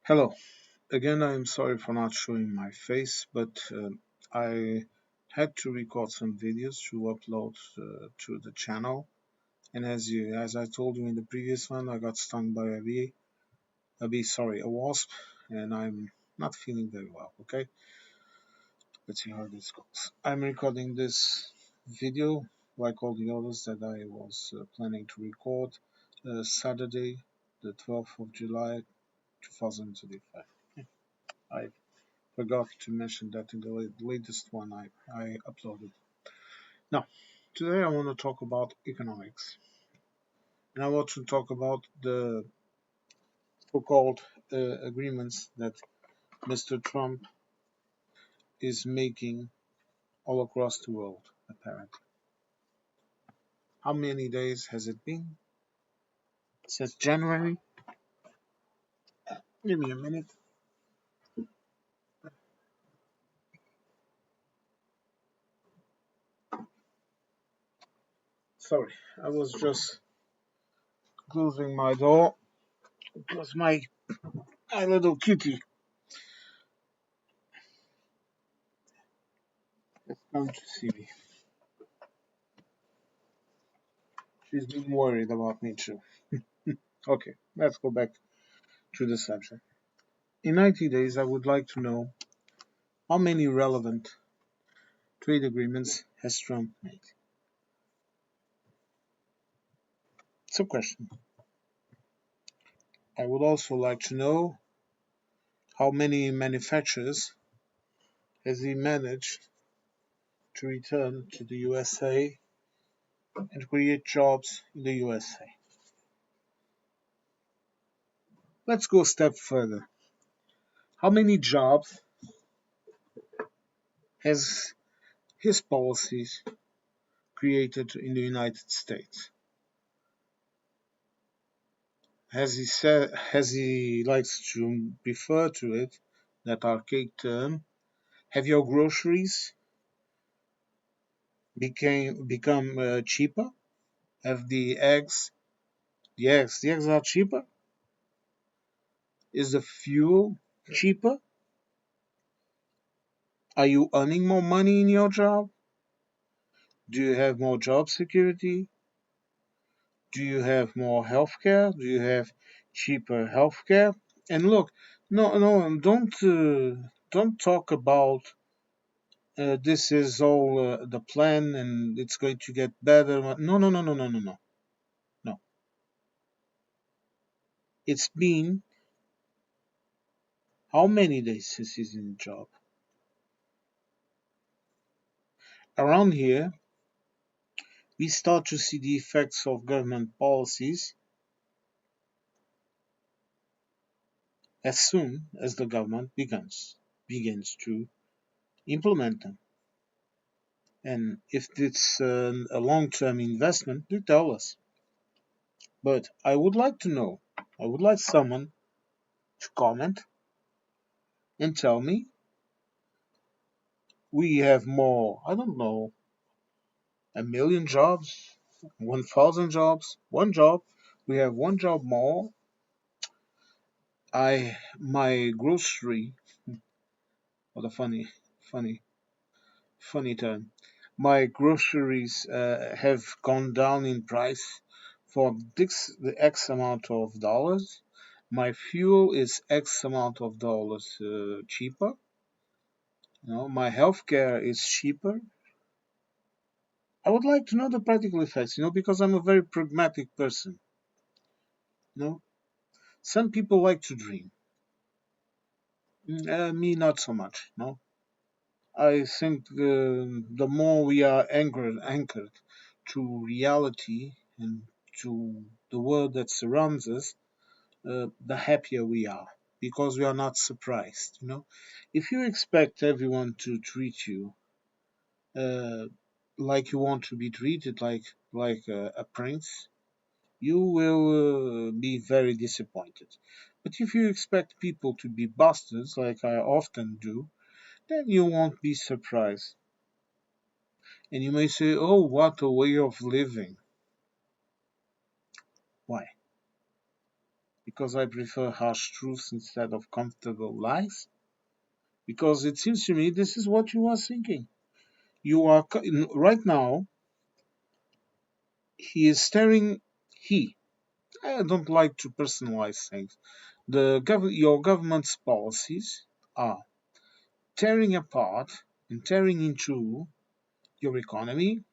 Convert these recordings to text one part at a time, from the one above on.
Hello. Again, I'm sorry for not showing my face, but I had to record some videos to upload to the channel. And as I told you in the previous one, I got stung by a wasp, and I'm not feeling very well. Okay, let's see how this goes. I'm recording this video like all the others that I was planning to record Saturday, the 12th of July, 2025. I forgot to mention that in the latest one I uploaded. Now, today I want to talk about economics. And I want to talk about the so-called agreements that Mr. Trump is making all across the world, apparently. How many days has it been? Since January? Give me a minute. Sorry, I was just closing my door because my little kitty has come to see me. She's been worried about me too. Okay, let's go back to the subject. In 90 days, I would like to know how many relevant trade agreements has Trump made? It's a question. I would also like to know how many manufacturers has he managed to return to the USA and create jobs in the USA. Let's go a step further. How many jobs has his policies created in the United States? As he likes to refer to it, that archaic term, have your groceries become cheaper? Have the eggs are cheaper? Is the fuel cheaper? Are you earning more money in your job? Do you have more job security? Do you have more healthcare? Do you have cheaper healthcare? And look, no, don't talk about this is all the plan and it's going to get better. No. No. It's been how many days since he's in the job? Around here, we start to see the effects of government policies as soon as the government begins to implement them. And if it's a long-term investment, do tell us. But I would like to know, I would like someone to comment and tell me we have more, I don't know, a million jobs, 1,000 jobs, one job. We have one job more. My grocery, what a funny, funny term. My groceries have gone down in price for the X amount of dollars. My fuel is X amount of dollars cheaper. My healthcare is cheaper. I would like to know the practical effects, because I'm a very pragmatic person. You know, some people like to dream. Me, not so much. No, I think the more we are anchored to reality and to the world that surrounds us, the happier we are because we are not surprised. If you expect everyone to treat you uh, like you want to be treated, like a prince, you will be very disappointed. But if you expect people to be bastards, like I often do, then you won't be surprised. And you may say, oh, what a way of living. Why? because I prefer harsh truths instead of comfortable lies? Because it seems to me this is what you are thinking. You are right now. He is staring. He. I don't like to personalize things. Your government's policies are tearing apart and tearing into your economy,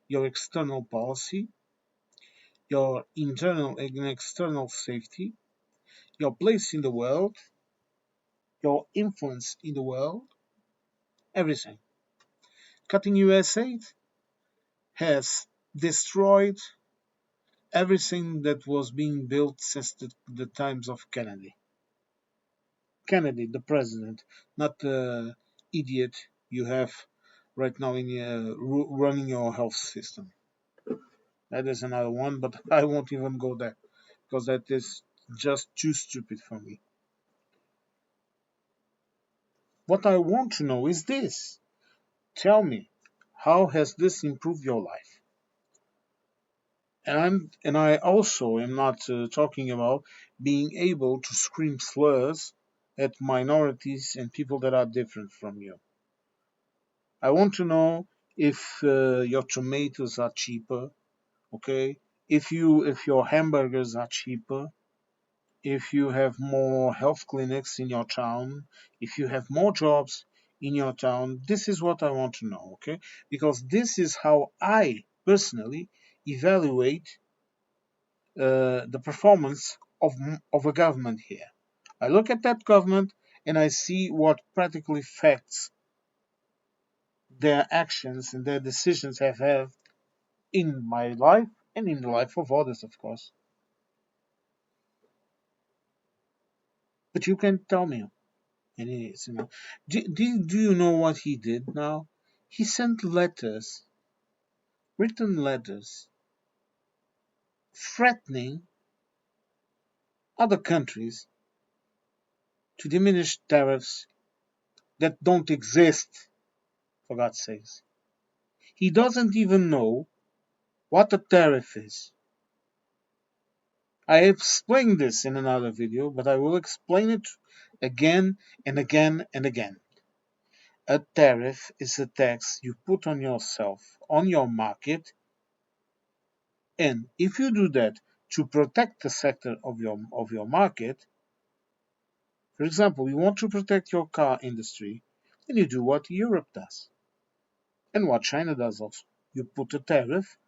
your external policy, your internal and external safety, your place in the world, your influence in the world, everything. Cutting US aid has destroyed everything that was being built since the times of Kennedy. Kennedy, the president, not the idiot you have right now in running your health system. That is another one, but I won't even go there because that is just too stupid for me. What I want to know is this. Tell me, how has this improved your life? And I also am not talking about being able to scream slurs at minorities and people that are different from you. I want to know if your tomatoes are cheaper, okay? If your hamburgers are cheaper, if you have more health clinics in your town, if you have more jobs in your town, this is what I want to know, okay? Because this is how I personally evaluate the performance of a government here. I look at that government and I see what practically affects their actions and their decisions have had in my life and in the life of others, of course. But you can tell me, and it is, do you know what he did now? He sent letters, written letters, threatening other countries to diminish tariffs that don't exist, for God's sakes. He doesn't even know what a tariff is. I explained this in another video, but I will explain it again and again and again. A tariff is a tax you put on yourself, on your market, and if you do that to protect the sector of your market, for example, you want to protect your car industry, then you do what Europe does and what China does also. You put a tariff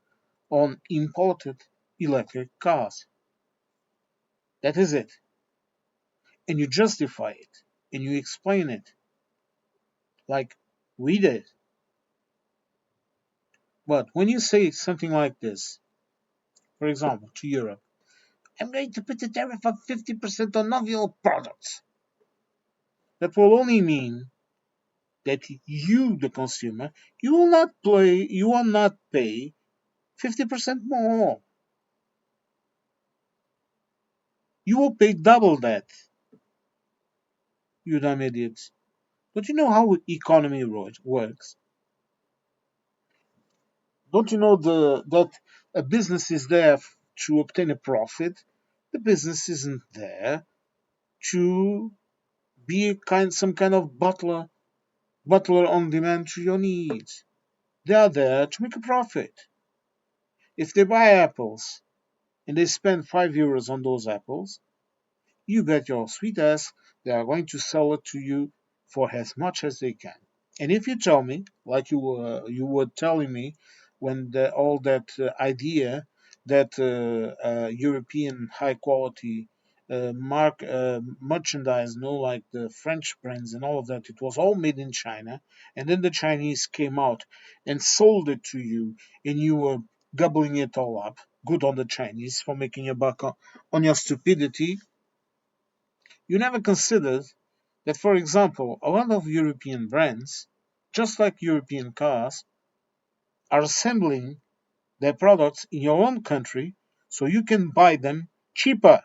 on imported electric cars. That is it. And you justify it and you explain it like we did. But when you say something like this, for example, to Europe, I'm going to put a tariff of 50% on novel products. That will only mean that you, the consumer, you will not pay 50% more. You will pay double that, you dumb idiots. Don't you know how economy works? Don't you know that a business is there to obtain a profit? The business isn't there to be some kind of butler on demand to your needs. They are there to make a profit. If they buy apples and they spend €5 on those apples, you bet your sweet ass they are going to sell it to you for as much as they can. And if you tell me, like you were telling me, when all that idea that European high quality merchandise, like the French brands and all of that, it was all made in China, and then the Chinese came out and sold it to you, and you were gobbling it all up. Good on the Chinese for making a buck on your stupidity. You never considered that, for example, a lot of European brands, just like European cars, are assembling their products in your own country so you can buy them cheaper.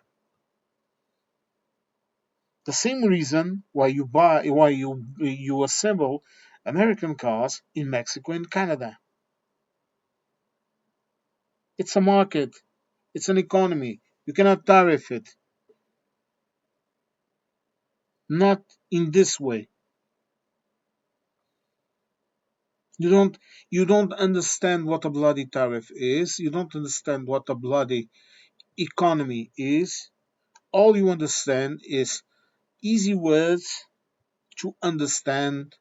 The same reason why you assemble American cars in Mexico and Canada. It's a market, it's an economy. You cannot tariff it. Not in this way. You don't you don't understand what a bloody tariff is. You don't understand what a bloody economy is. All you understand is easy words to understand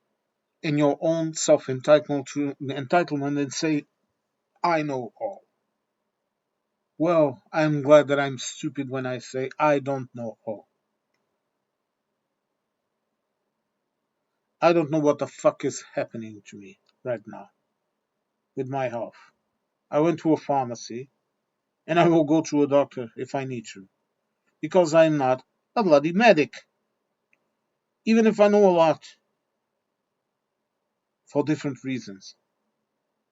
in your own self entitlement and say, I know all. Well, I'm glad that I'm stupid when I say I don't know all. I don't know what the fuck is happening to me right now with my health. I went to a pharmacy and I will go to a doctor if I need to because I'm not a bloody medic, even if I know a lot for different reasons.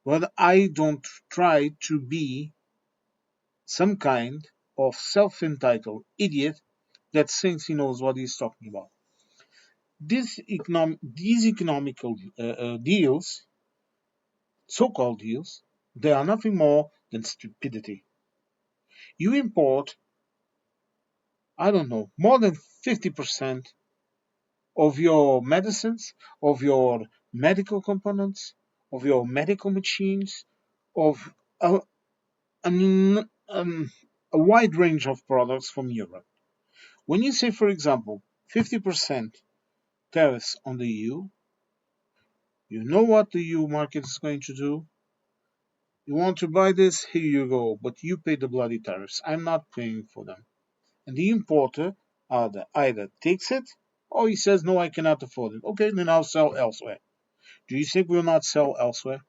But I don't try to be some kind of self entitled idiot that thinks he knows what he's talking about. These economical deals, so called deals, they are nothing more than stupidity. You import, I don't know, more than 50% of your medicines, of your medical components, of your medical machines, of a, an, a wide range of products from Europe. When you say, for example, 50% tariffs on the EU, you know what the EU market is going to do? You want to buy this? Here you go, but you pay the bloody tariffs. I'm not paying for them. And the importer either takes it or he says, no, I cannot afford it. Okay, then I'll sell elsewhere. Do you think we'll not sell elsewhere?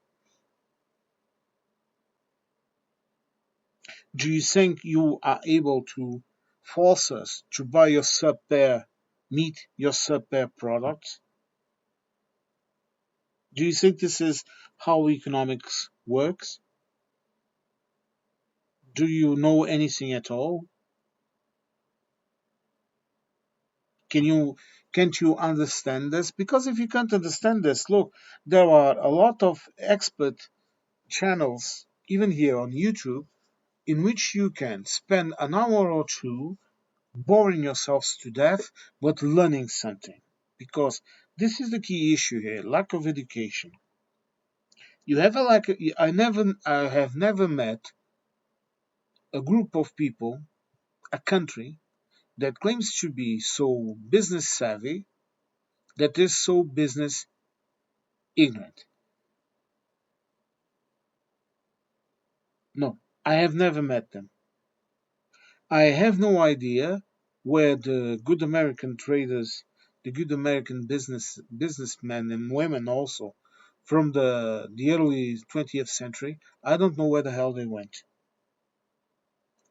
Do you think you are able to force us to buy your subpar meat, your subpar products? Do you think this is how economics works? Do you know anything at all? Can you can't you understand this? Because if you can't understand this, look, there are a lot of expert channels, even here on YouTube, in which you can spend an hour or two boring yourselves to death, but learning something. Because this is the key issue here: lack of education. You have a lack. I have never met a group of people, a country that claims to be so business savvy, that is so business ignorant. No, I have never met them. I have no idea where the good American traders, the good American businessmen and women also from the early 20th century, I don't know where the hell they went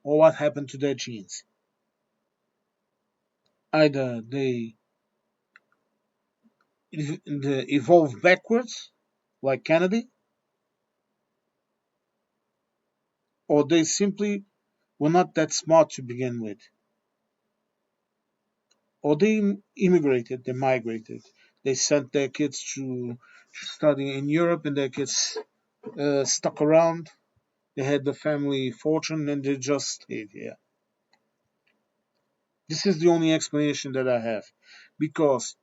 or what happened to their genes. Either they evolved backwards like Kennedy, or they simply were not that smart to begin with, or they immigrated, they migrated, they sent their kids to study in Europe, and their kids stuck around. They had the family fortune, and they just stayed here. This is the only explanation that I have, because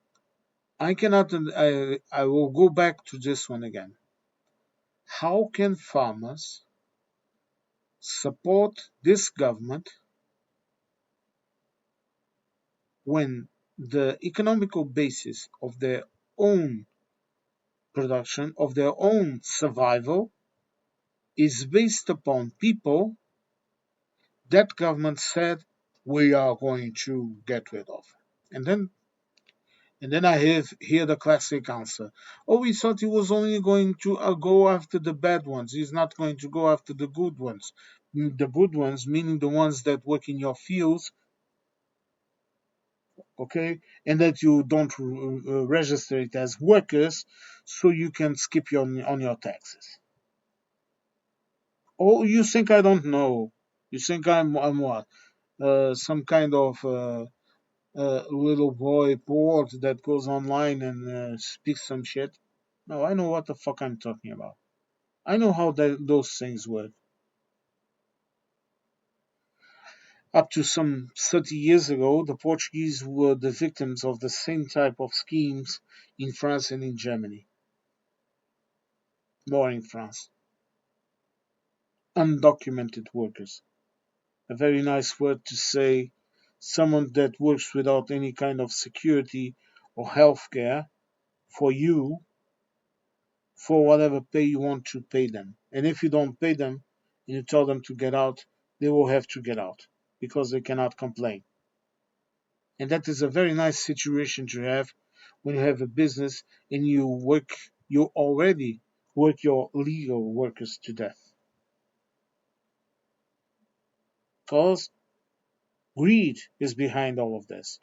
I cannot. I will go back to this one again. How can farmers support this government when the economical basis of their own production, of their own survival, is based upon people that government said we are going to get rid of? And then hear the classic answer. Oh, we thought he was only going to go after the bad ones. He's not going to go after the good ones. The good ones, meaning the ones that work in your fields, okay, and that you don't register it as workers, so you can skip on your taxes. Oh, you think I don't know? You think I'm what? Some kind of little boy bored that goes online and speaks some shit? No, I know what the fuck I'm talking about. I know how those things work. Up to some 30 years ago, the Portuguese were the victims of the same type of schemes in France and in Germany, more in France. Undocumented workers. A very nice word to say someone that works without any kind of security or health care for you for whatever pay you want to pay them. And if you don't pay them and you tell them to get out, they will have to get out because they cannot complain. And that is a very nice situation to have when you have a business and you already work your legal workers to death. Because greed is behind all of this.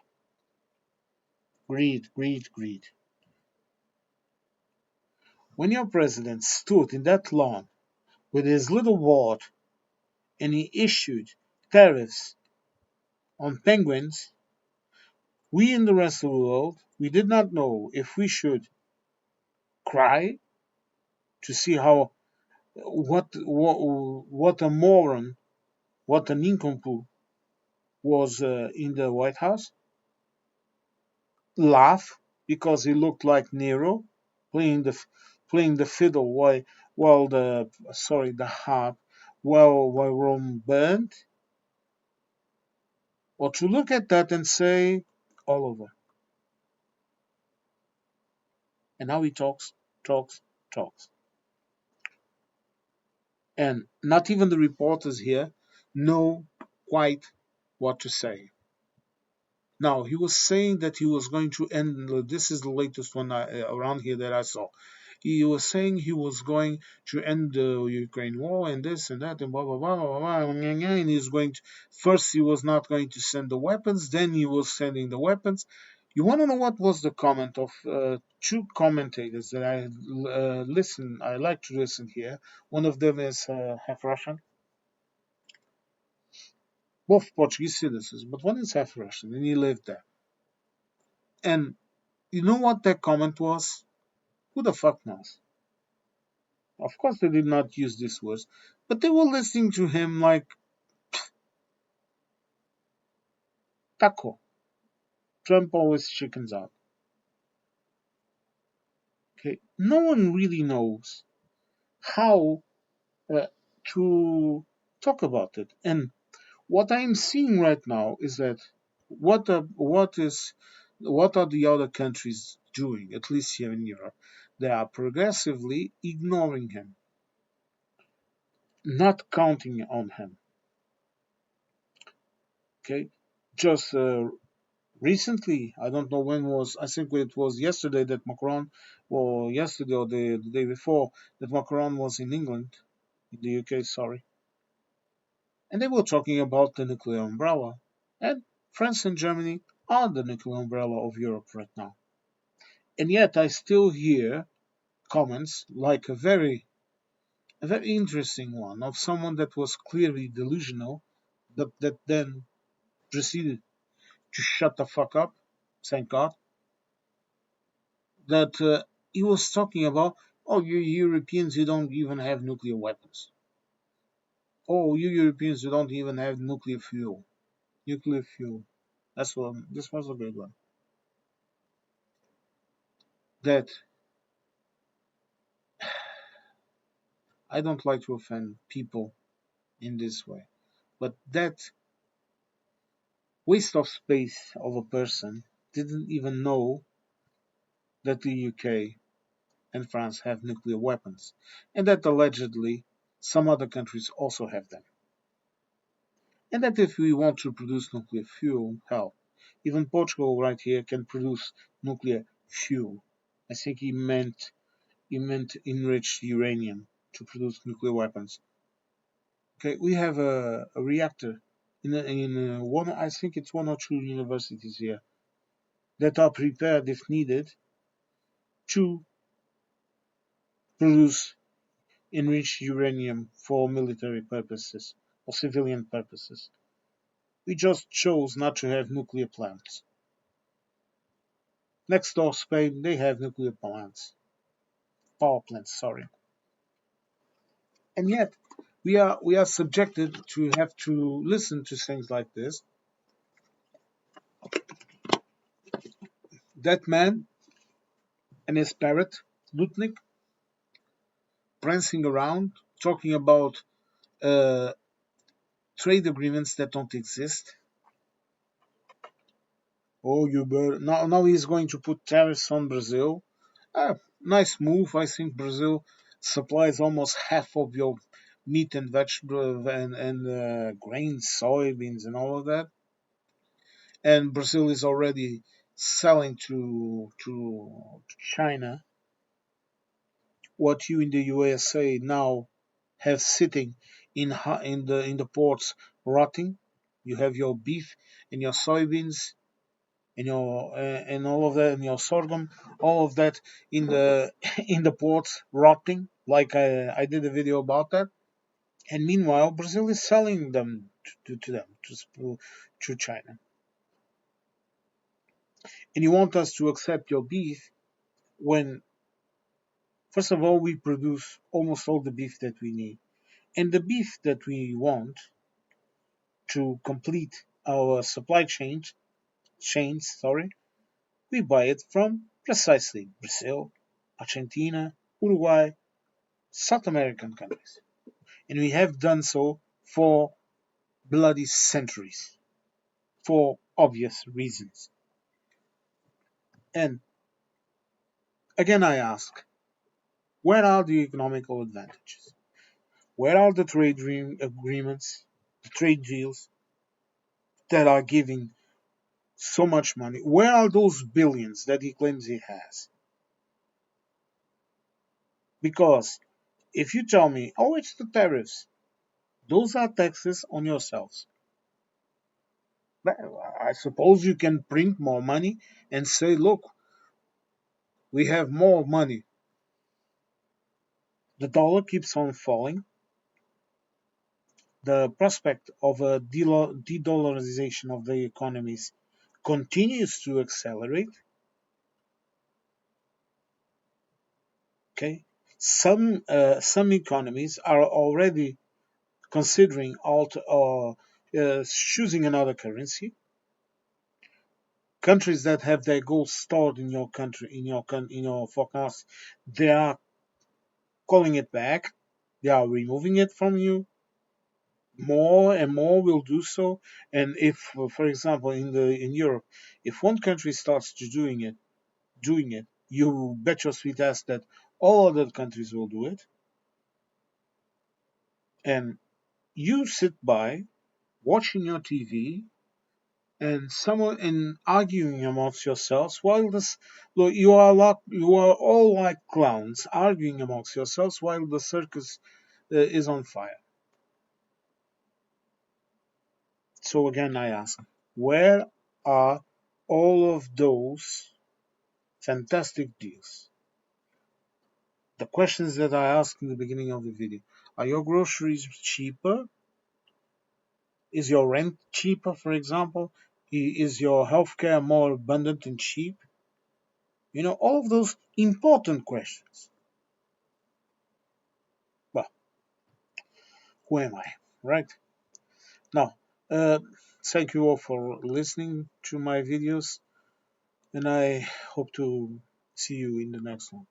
Greed, greed, greed. When your president stood in that lawn with his little wad and he issued tariffs on penguins, we in the rest of the world, we did not know if we should cry to see how what a moron, what a nincompoop was in the White House, laugh because he looked like Nero playing the playing the fiddle while the harp while Rome burned, or to look at that and say all over. And now he talks, talks, talks. And not even the reporters here know quite what to say. Now, he was saying that he was going to end, this is the latest one around here that I saw. He was saying he was going to end the Ukraine war and this and that and blah, blah, blah, blah, blah, and he's going to, first he was not going to send the weapons, then he was sending the weapons. You want to know what was the comment of two commentators that I like to listen here. One of them is half Russian, both Portuguese citizens, but one is half Russian and he lived there. And you know what that comment was? Who the fuck knows? Of course, they did not use these words, but they were listening to him like taco. Trump always chickens out. Okay, no one really knows how uh, to talk about it. And what I'm seeing right now is that what are the other countries doing? At least here in Europe, they are progressively ignoring him, not counting on him. Okay, just recently, I don't know when was, I think it was yesterday that Macron, or yesterday or the day before, that Macron was in England, in the UK, sorry, and they were talking about the nuclear umbrella. And France and Germany are the nuclear umbrella of Europe right now. And yet I still hear comments like a very interesting one of someone that was clearly delusional, but that then proceeded to shut the fuck up, thank God, that he was talking about, oh, you Europeans, you don't even have nuclear weapons. Oh, you Europeans, you don't even have nuclear fuel. Nuclear fuel. That's one. This was a good one. That I don't like to offend people in this way, but that waste of space of a person didn't even know that the UK and France have nuclear weapons, and that allegedly some other countries also have them. And that if we want to produce nuclear fuel, hell, even Portugal right here can produce nuclear fuel. I think he meant enriched uranium to produce nuclear weapons. Okay, we have a reactor in one, I think it's one or two universities here that are prepared, if needed, to produce enriched uranium for military purposes or civilian purposes. We just chose not to have nuclear plants. Next door, Spain, they have nuclear plants, power plants, sorry. And yet, we are subjected to have to listen to things like this. That man and his parrot, Lutnik, prancing around, talking about uh, trade agreements that don't exist. Oh, you better now he's going to put tariffs on Brazil. Nice move. I think Brazil supplies almost half of your meat and vegetable and grains, soybeans, and all of that. And Brazil is already selling to China what you in the USA now have sitting in the ports rotting. You have your beef and your soybeans and your and all of that and your sorghum, all of that in the in the ports rotting. Like I did a video about that. And meanwhile, Brazil is selling them to them to China. And you want us to accept your beef when, first of all, we produce almost all the beef that we need. And the beef that we want to complete our supply chains, sorry, we buy it from precisely Brazil, Argentina, Uruguay, South American countries. And we have done so for bloody centuries, for obvious reasons. And again, I ask, where are the economical advantages? Where are the trade agreements, the trade deals that are giving so much money? Where are those billions that he claims he has? Because if you tell me, oh, it's the tariffs, those are taxes on yourselves. Well, I suppose you can print more money and say, look, we have more money. The dollar keeps on falling. The prospect of a de-dollarization of the economies continues to accelerate. Okay, some economies are already considering choosing another currency. Countries that have their gold stored in your country, in your forecast, they are calling it back. They are removing it from you. More and more will do so. And if, for example, in Europe, if one country starts to doing it, you bet your sweet ass that all other countries will do it. And you sit by watching your TV and arguing amongst yourselves while this look, you are all like clowns arguing amongst yourselves while the circus is on fire. So again, I ask, where are all of those fantastic deals? The questions that I asked in the beginning of the video: are your groceries cheaper? Is your rent cheaper, for example? Is your healthcare more abundant and cheap? All of those important questions. Well, who am I, right? Now, uh, thank you all for listening to my videos, and I hope to see you in the next one.